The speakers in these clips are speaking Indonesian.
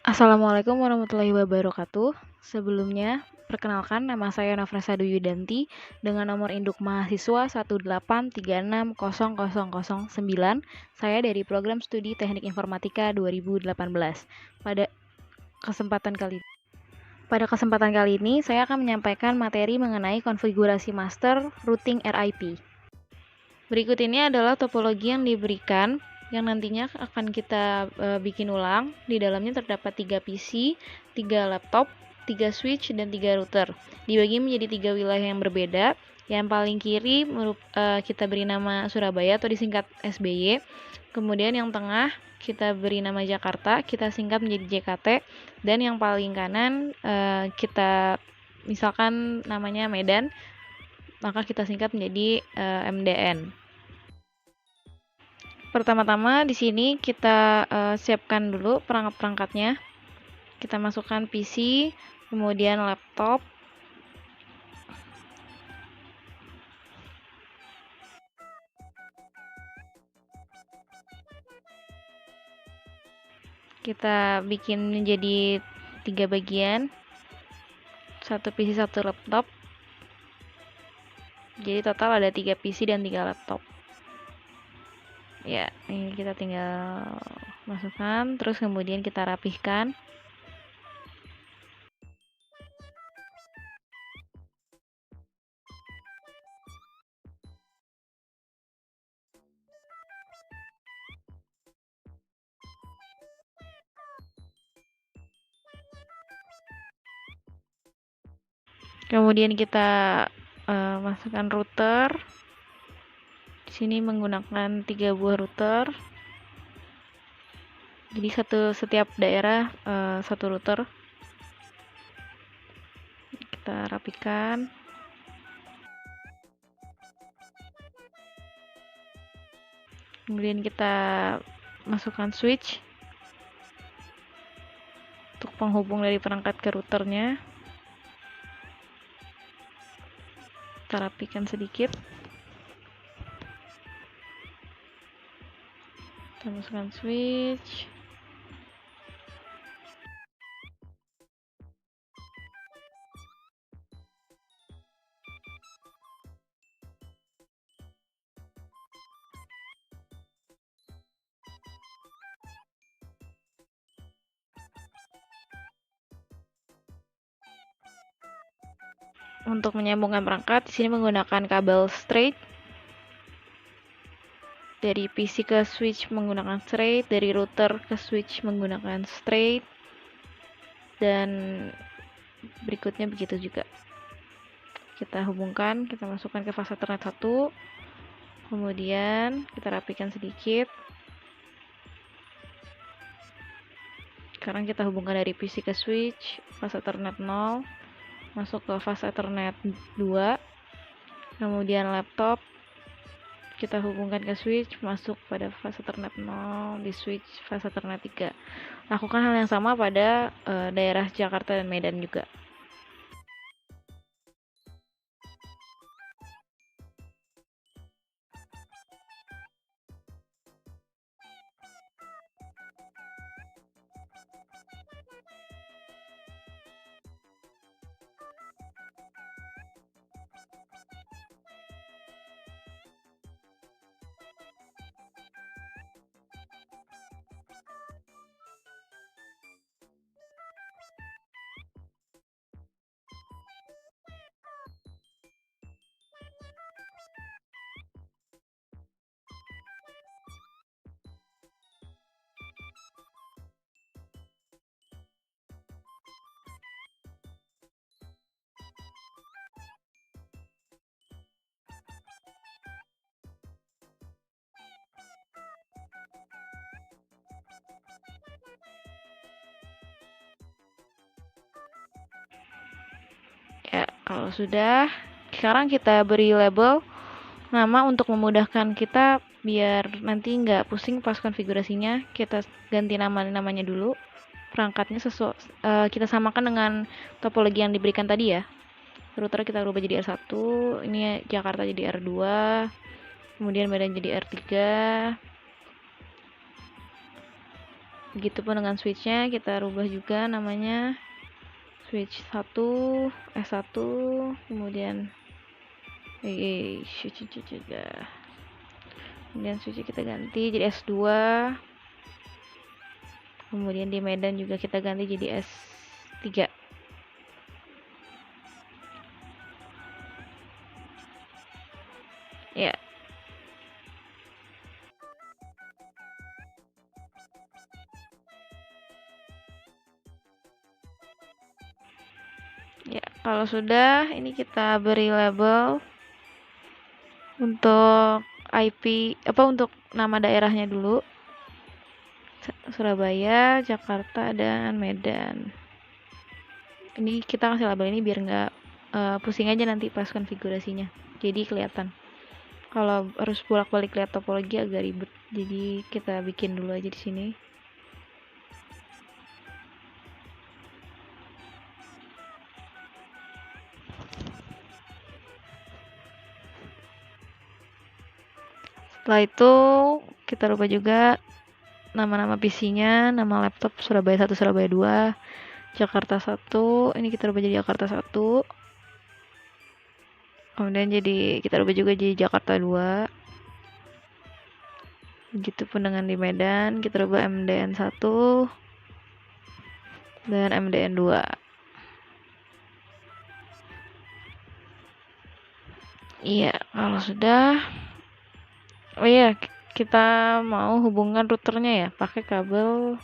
Assalamualaikum warahmatullahi wabarakatuh. Sebelumnya, perkenalkan nama saya Nofresa Duyudanti dengan nomor induk mahasiswa 183600009. Saya dari program studi Teknik Informatika 2018. Pada kesempatan kali ini, saya akan menyampaikan materi mengenai konfigurasi master routing RIP. Berikut ini adalah topologi yang diberikan yang nantinya akan kita bikin ulang. Di dalamnya terdapat 3 PC, 3 laptop, 3 switch, dan 3 router. Dibagi menjadi 3 wilayah yang berbeda. Yang paling kiri kita beri nama Surabaya atau disingkat SBY. Kemudian yang tengah kita beri nama Jakarta, kita singkat menjadi JKT. Dan yang paling kanan kita misalkan namanya Medan, maka kita singkat menjadi MDN. Pertama-tama di sini kita siapkan dulu perangkat-perangkatnya. Kita masukkan PC, kemudian laptop, kita bikin menjadi 3 bagian, 1 PC 1 laptop. Jadi total ada 3 PC dan 3 laptop. Ya, ini kita tinggal masukkan, terus kemudian kita rapihkan. Kemudian kita masukkan router. Di sini menggunakan 3 buah router. Jadi setiap daerah 1 router. Kita rapikan. Kemudian kita masukkan switch untuk penghubung dari perangkat ke routernya. Kita rapikan sedikit. Kita masukkan switch. Untuk menyambungkan perangkat, di sini menggunakan kabel straight. Dari PC ke switch menggunakan straight, dari router ke switch menggunakan straight, dan berikutnya begitu juga. Kita hubungkan, kita masukkan ke fase Ethernet 1, kemudian kita rapikan sedikit. Sekarang kita hubungkan dari PC ke switch, fase Ethernet 0, masuk ke fase Ethernet 2, kemudian laptop kita hubungkan ke switch, masuk pada fase Ethernet 0, di switch fase Ethernet 3. Lakukan hal yang sama pada daerah Jakarta dan Medan juga. Ya, kalau sudah, sekarang kita beri label nama untuk memudahkan kita biar nanti nggak pusing pas konfigurasinya. Kita ganti namanya dulu. Perangkatnya kita samakan dengan topologi yang diberikan tadi ya. Router kita rubah jadi R1, ini Jakarta jadi R2, kemudian Medan jadi R3. Begitupun dengan switchnya, kita rubah juga namanya switch 1 S1, kemudian switch juga. Kemudian switch kita ganti jadi S2. Kemudian di Medan juga kita ganti jadi S3. Ya. Ya, kalau sudah ini kita beri label untuk IP untuk nama daerahnya dulu. Surabaya, Jakarta, dan Medan. Ini kita kasih label ini biar nggak pusing aja nanti pas konfigurasinya. Jadi kelihatan. Kalau harus bolak-balik lihat topologi agak ribet. Jadi kita bikin dulu aja di sini. Setelah itu kita rubah juga nama-nama PC-nya, nama laptop Surabaya 1, Surabaya 2, Jakarta 1, ini kita rubah jadi Jakarta 1. Kemudian kita rubah juga jadi Jakarta 2. Begitupun dengan di Medan, kita rubah MDN 1 dan MDN 2. Iya, kalau sudah, oh iya, kita mau hubungkan routernya ya, pakai kabel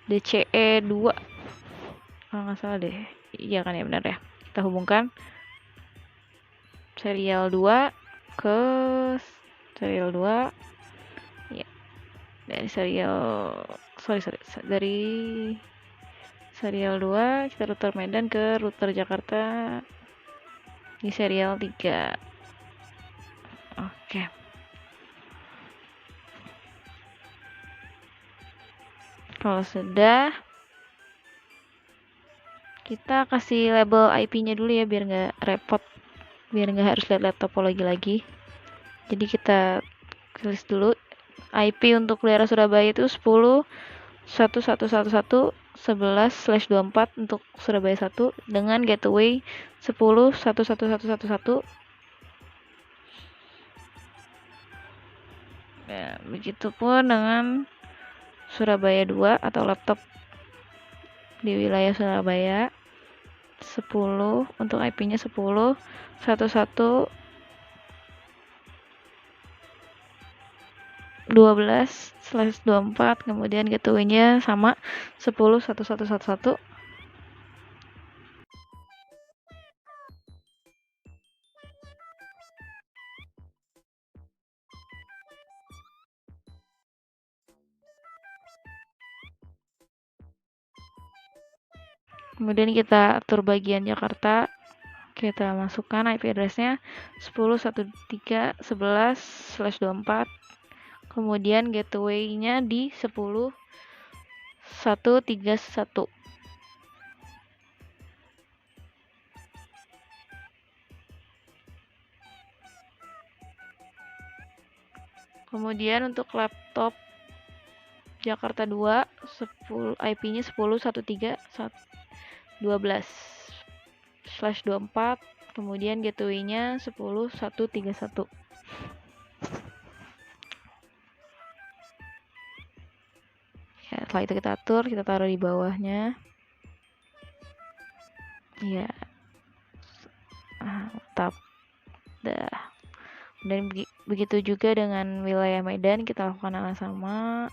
DCE 2. Kalau nggak salah deh. Iya kan ya, benar ya. Kita hubungkan serial 2 ke serial 2. Ya. Dari dari serial 2 kita router Medan ke router Jakarta di serial 3. Oke. Kalau sudah, kita kasih label IP-nya dulu ya biar nggak repot, biar nggak harus lihat-lihat topologi lagi. Jadi kita tulis dulu IP untuk daerah Surabaya itu 10.1111/11/24 untuk Surabaya 1 dengan gateway 10.111111. Ya, begitupun dengan Surabaya 2 atau laptop di wilayah Surabaya 10 untuk IP-nya 10.1112/24, kemudian gateway-nya sama 10.1111. Kemudian kita atur bagian Jakarta, kita masukkan IP address-nya 10.13.11/24, kemudian gateway-nya di 10.131. Kemudian untuk laptop Jakarta 2 IP-nya 10.13.12/24, kemudian gateway-nya 10.131. Ya, setelah itu kita atur, kita taruh di bawahnya. Ya, mantap. Dah. Dan begitu juga dengan wilayah Medan, kita lakukan hal yang sama.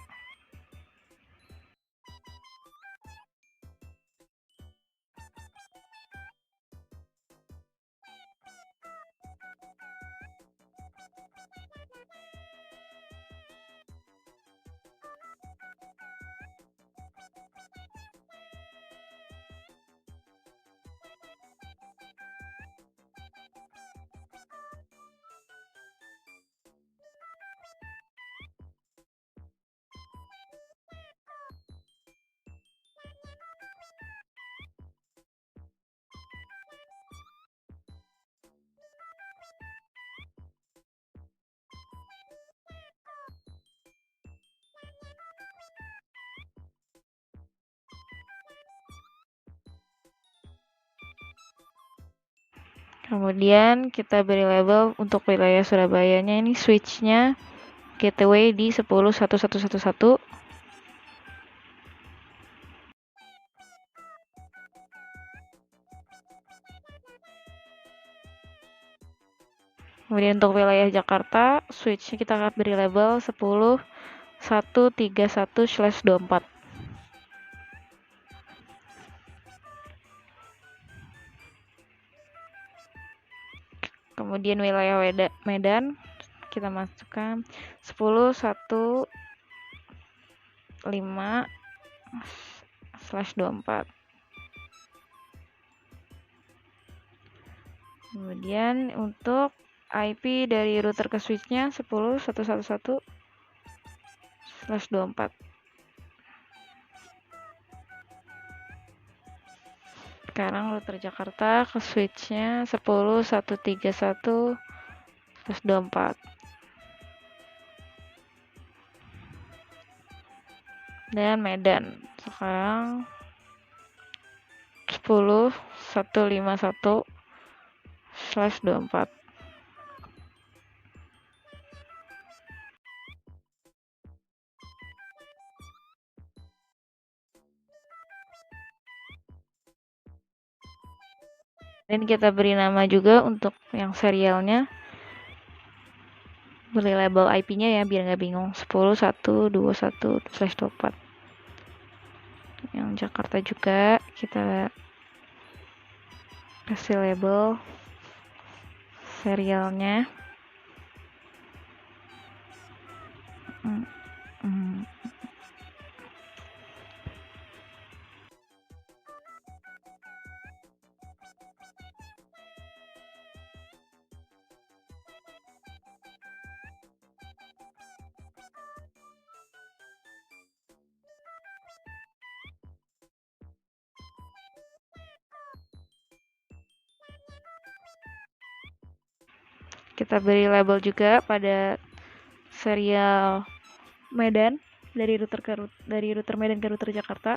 Kemudian kita beri label untuk wilayah Surabayanya, ini switch-nya gateway di 10.1111. Kemudian untuk wilayah Jakarta, switch-nya kita akan beri label 10.131/24. Kemudian wilayah Medan, kita masukkan 10.115/24. Kemudian untuk IP dari router ke switch-nya 10.111/24. Sekarang router Jakarta ke switch-nya 10.131/24. Dan Medan sekarang 10.151/24. Dan kita beri nama juga untuk yang serialnya, beri label IP-nya ya biar nggak bingung, 10.121/24. Yang Jakarta juga kita kasih label serialnya. Kita beri label juga pada serial Medan dari router Medan ke router Jakarta.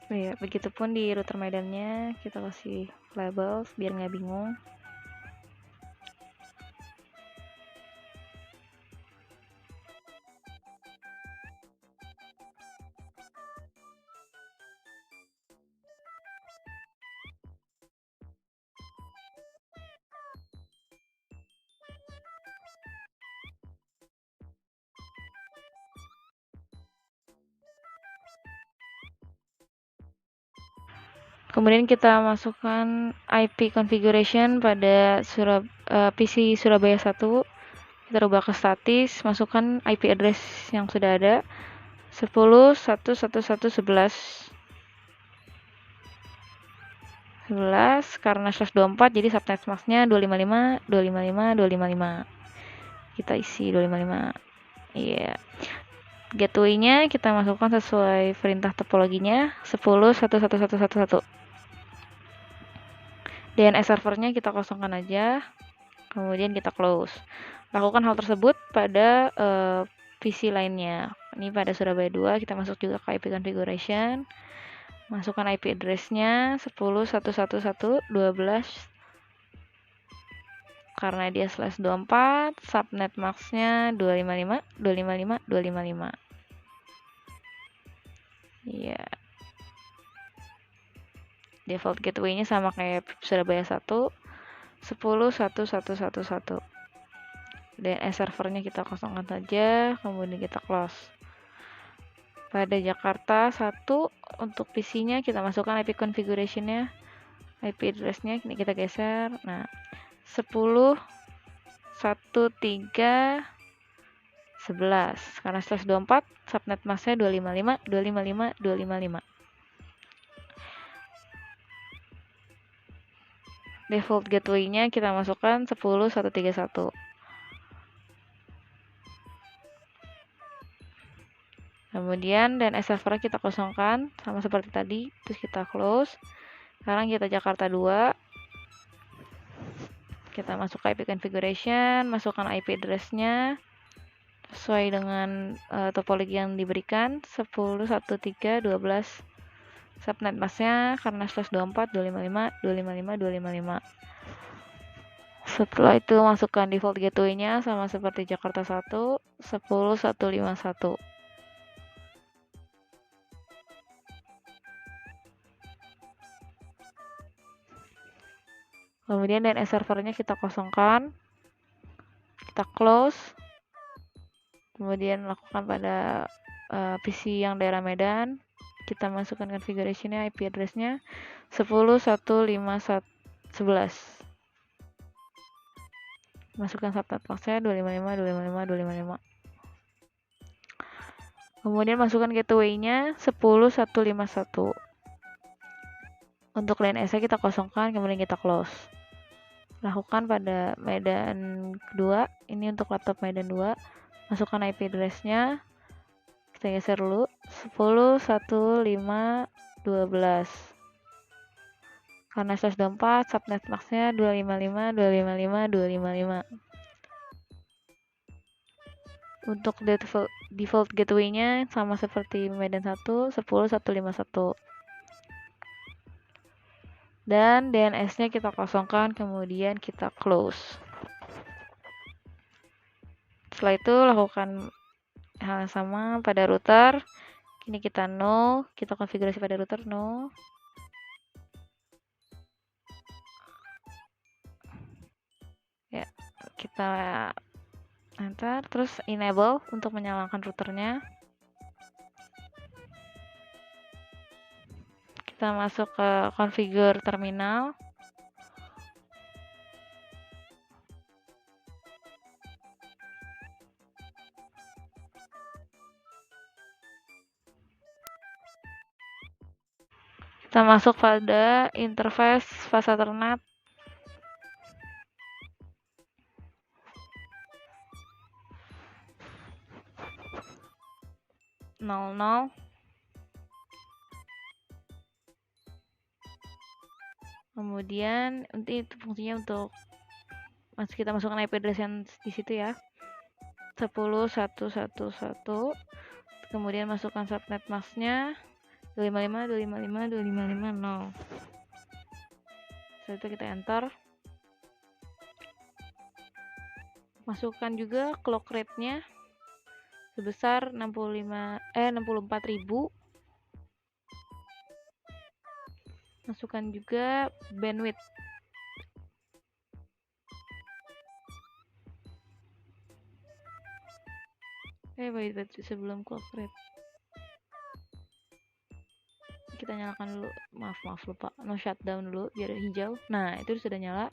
Ya, begitupun di router Medannya kita kasih label biar nggak bingung. Kemudian kita masukkan IP configuration pada PC Surabaya 1. Kita rubah ke statis, masukkan IP address yang sudah ada 10.111/11. Karena /24 jadi subnet masknya 255.255.255. Kita isi 255. Iya. Gateway-nya kita masukkan sesuai perintah topologinya 10.11111. DNS servernya kita kosongkan aja, kemudian kita close. Lakukan hal tersebut pada PC lainnya. Ini pada Surabaya 2 kita masuk juga ke IP configuration, masukkan IP address-nya 10.111/12 karena dia /24, subnet max-nya 255.255.255. Iya. Default gateway-nya sama kayak Surabaya 1, 10.11111. DNS servernya kita kosongkan saja, kemudian kita close. Pada Jakarta 1 untuk PC-nya kita masukkan IP configuration-nya, IP address-nya ini kita geser. Nah, 10.1.3.11 karena /24 subnet masknya 255.255.255. Default gateway-nya kita masukkan 10.131. Kemudian DNS server kita kosongkan sama seperti tadi, terus kita close. Sekarang kita Jakarta 2. Kita masuk ke IP configuration, masukkan IP address-nya sesuai dengan topologi yang diberikan 10, 1, 3, 12 subnet masknya karena slash 24, 255, 255, 255. Setelah itu masukkan default gateway-nya sama seperti Jakarta 1, 10, 151. Kemudian DNS servernya kita kosongkan, kita close, kemudian lakukan pada PC yang daerah Medan, kita masukkan configuration-nya, IP address-nya 10, 1, 5, 11. Masukkan subnet masknya 255, 255, 255. Kemudian masukkan gateway-nya 10, 151. Untuk DNS-nya kita kosongkan, kemudian kita close. Lakukan pada Medan kedua, ini untuk laptop Medan 2. Masukkan IP address-nya, kita geser dulu, 10, 1, 5, 12. Karena slash 24, subnet masknya 255, 255, 255. Untuk default gateway-nya sama seperti Medan 1, 10, 151. Dan DNS-nya kita kosongkan, kemudian kita close. Setelah itu lakukan hal yang sama pada router. Ini kita no, kita konfigurasi pada router no. Ya, kita enter, terus enable untuk menyalakan routernya. Kita masuk ke configure terminal. Kita masuk pada interface fast Ethernet. Kemudian nanti itu fungsinya untuk kita masukkan IP address yang di situ ya, 10, 111. Kemudian masukkan subnet masknya 255, 255, 255, 0. Setelah itu kita enter. Masukkan juga clock rate-nya sebesar 64.000. Masukkan juga bandwidth. Wait, sebelum clock rate. Kita nyalakan dulu. Maaf lupa. No shutdown dulu biar hijau. Nah, itu sudah nyala.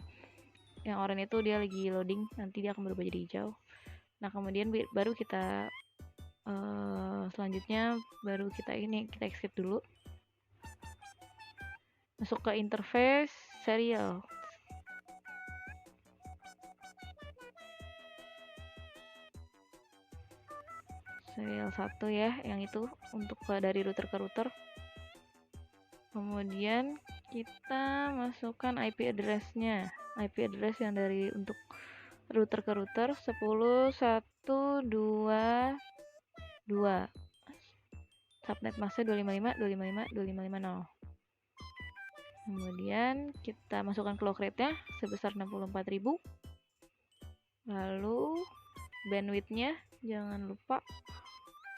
Yang oranye itu dia lagi loading, nanti dia akan berubah jadi hijau. Nah, kemudian baru kita selanjutnya baru kita escape dulu. Masuk ke interface serial. Serial 1 ya, yang itu untuk dari router ke router. Kemudian kita masukkan IP address-nya. IP address yang dari untuk router ke router 10, 1, 2, 2. Subnet masknya 255, 255, 255, 0. Kemudian kita masukkan clock rate-nya sebesar 64.000. Lalu bandwidth-nya jangan lupa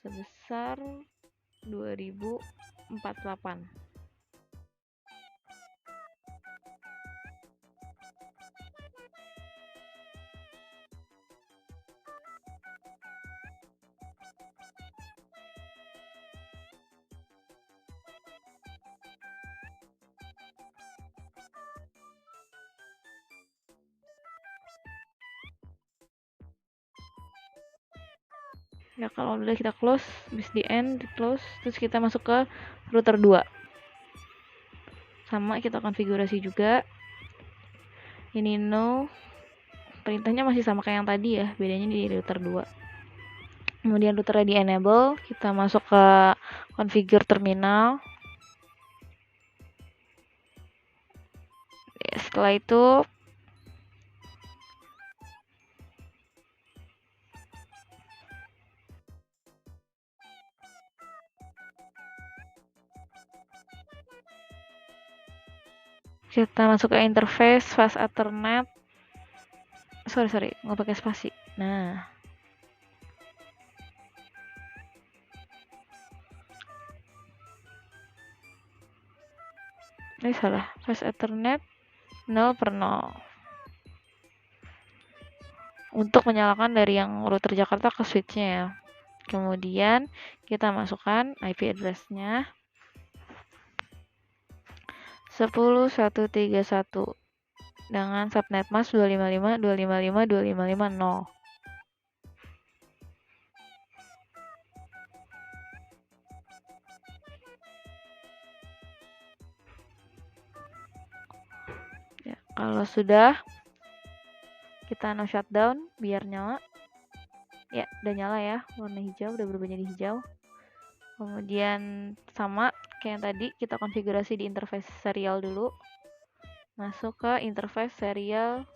sebesar 2048. Ya, kalau udah kita close, habis di end, di close, terus kita masuk ke router 2. Sama kita konfigurasi juga. Ini no. Perintahnya masih sama kayak yang tadi ya, bedanya di router 2. Kemudian routernya di enable, kita masuk ke configure terminal. Setelah itu Kita masuk ke interface fast Ethernet. Sorry, nggak pakai spasi. Nah, ini salah. Fast Ethernet 0/0. Untuk menyalakan dari yang router Jakarta ke switch-nya ya. Kemudian kita masukkan IP address-nya 10.131 dengan subnet mask 255.255.255.0. Ya, kalau sudah, kita no shutdown biar nyala. Ya, udah nyala ya, warna hijau, udah berubah jadi hijau. Kemudian sama kayak yang tadi, kita konfigurasi di interface serial dulu. Masuk ke interface serial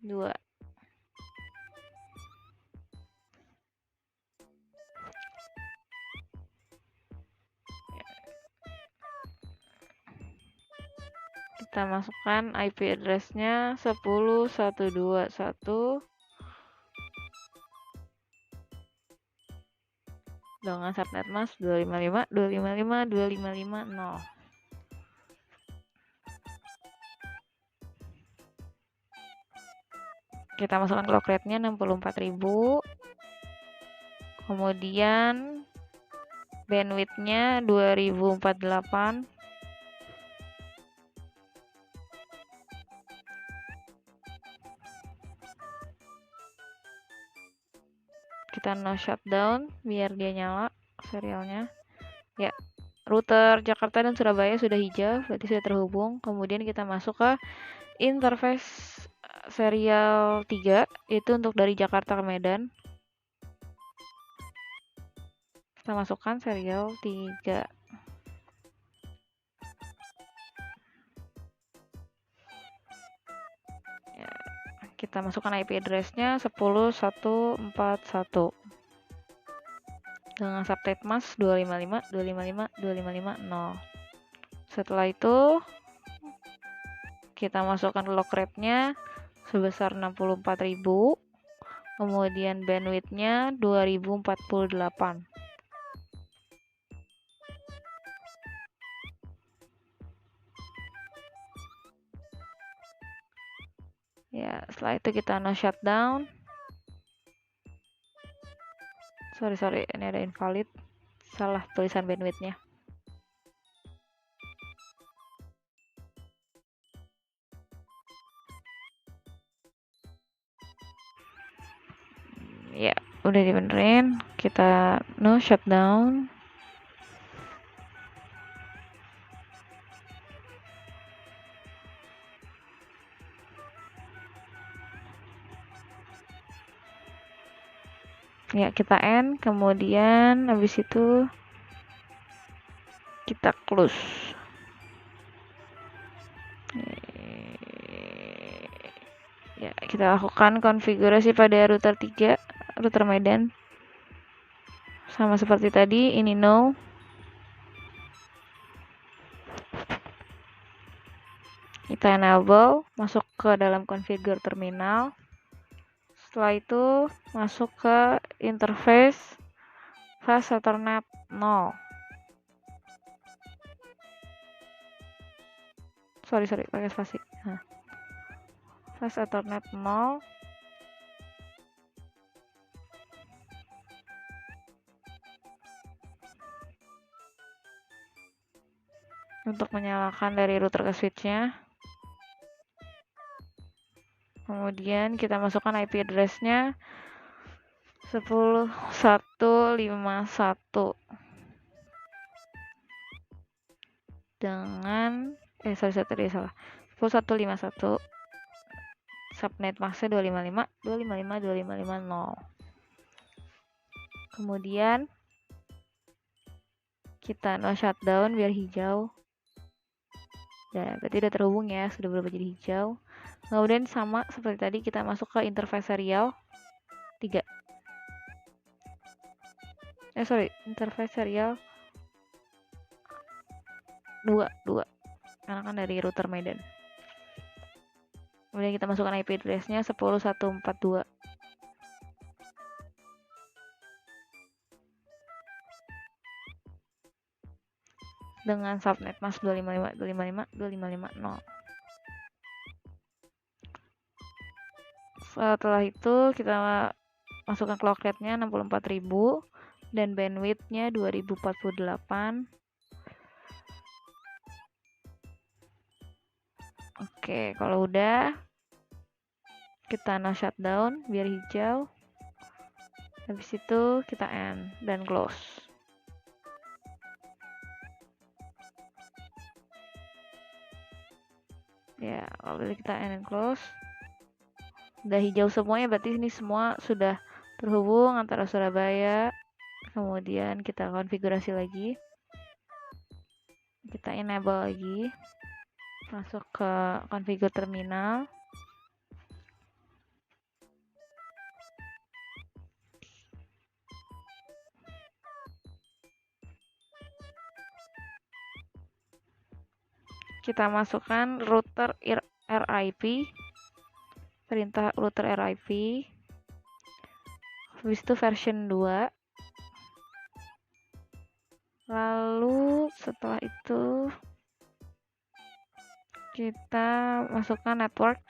2. Kita masukkan IP address-nya 10.121 dengan subnet mask 255.255.255.0. Kita masukkan clock rate-nya 64.000. Kemudian bandwidth-nya 2048. Kita no shutdown biar dia nyala serialnya. Ya, router Jakarta dan Surabaya sudah hijau, berarti sudah terhubung. Kemudian kita masuk ke interface serial 3, itu untuk dari Jakarta ke Medan. Kita masukkan serial 3. Ya, kita masukkan IP address-nya 10.141 dengan subnet mask 255.255.255.0. Setelah itu kita masukkan clock rate-nya sebesar 64.000. Kemudian bandwidth-nya 2048. Ya, setelah itu kita no shutdown. Sorry, ini ada invalid. Salah tulisan bandwidth-nya. Ya, udah dibenerin. Kita no shutdown. Ya, kita end, kemudian habis itu kita close. Ya, kita lakukan konfigurasi pada router 3, router Medan. Sama seperti tadi, ini no. Kita enable, masuk ke dalam configure terminal. Setelah itu masuk ke interface fast Ethernet 0. Sorry, pakai spasi. Nah. Fast Ethernet 0. Untuk menyalakan dari router ke switch-nya. Kemudian kita masukkan IP address-nya 10.151 dengan salah. 10.151 subnet mask-nya 255.255.255.0. Kemudian kita no shutdown biar hijau. Dan berarti udah terhubung ya, sudah berubah jadi hijau. Kemudian sama seperti tadi kita masuk ke interface serial 3. Interface serial 2. karena kan dari router Medan. Kemudian kita masukkan IP address-nya 10142. Dengan subnet mask 255.255.255.0. Setelah itu kita masukkan clock rate-nya 64.000 dan bandwidth-nya 2048. Oke, kalau udah kita no shutdown biar hijau. Habis itu kita end dan close. Ya, kalau kita end and close, udah hijau semuanya, berarti ini semua sudah terhubung antara Surabaya. Kemudian kita konfigurasi lagi, kita enable lagi, masuk ke configure terminal. Kita masukkan router RIP, perintah router RIP, habis itu version 2. Lalu setelah itu kita masukkan network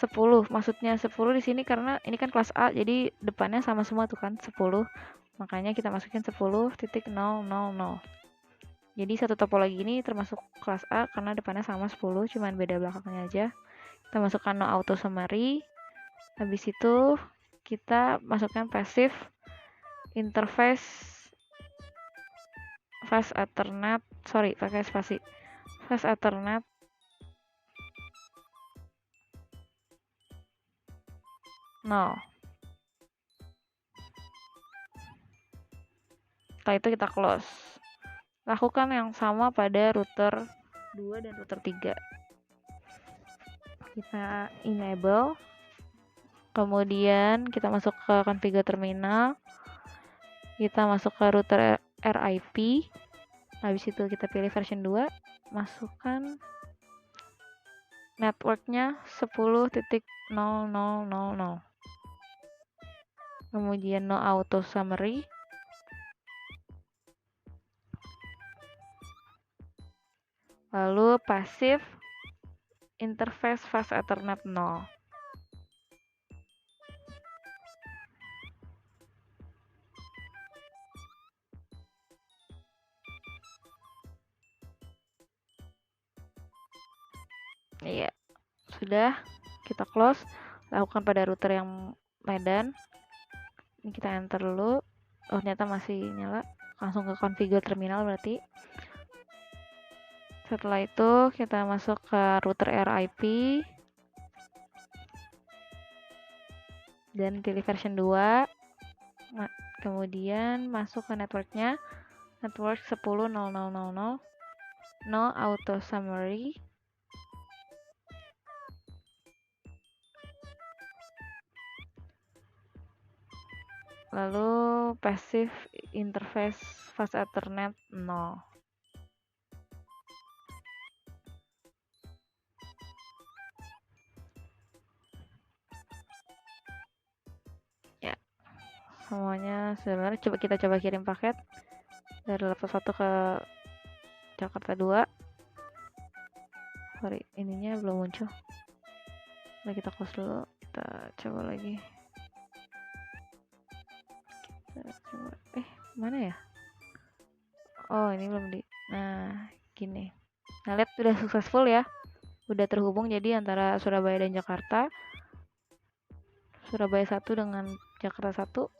10. Maksudnya 10 di sini karena ini kan kelas A, jadi depannya sama semua tuh kan 10. Makanya kita masukin 10.000. Jadi satu topologi ini termasuk kelas A karena depannya sama 10, cuman beda belakangnya aja. Kita masukkan no auto summary. Habis itu kita masukkan passive interface fast ethernet, pakai spasi, fast ethernet no. Setelah itu kita close. Lakukan yang sama pada router 2 dan router 3. Kita enable, kemudian kita masuk ke configure terminal, kita masuk ke router RIP. Habis itu kita pilih version 2, masukkan networknya 10.0.0.0. Kemudian no auto summary. Lalu passive interface fast ethernet 0. Iya, sudah, kita close. Lakukan pada router yang Medan. Ini kita enter dulu. Oh, ternyata masih nyala. Langsung ke configure terminal berarti. Setelah itu kita masuk ke router RIP dan pilih version 2. Kemudian masuk ke networknya, network 10.0.0.0, no auto summary. Lalu passive interface fast ethernet 0. Ya, semuanya sebenarnya kita coba kirim paket dari level 1 ke Jakarta 2. Sorry, ininya belum muncul. Nah, kita close dulu, kita coba lagi. Mana ya? Oh, ini belum di. Nah, gini. Nah, lihat udah successful ya. Udah terhubung jadi antara Surabaya dan Jakarta. Surabaya 1 dengan Jakarta 1.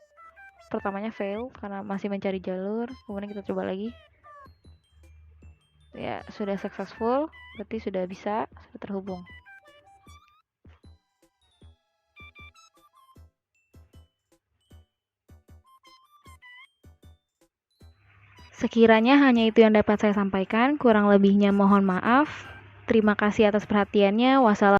Pertamanya fail karena masih mencari jalur. Kemudian kita coba lagi. Ya, sudah successful. Berarti sudah bisa, sudah terhubung. Sekiranya hanya itu yang dapat saya sampaikan, kurang lebihnya mohon maaf. Terima kasih atas perhatiannya. Wassalamualaikum.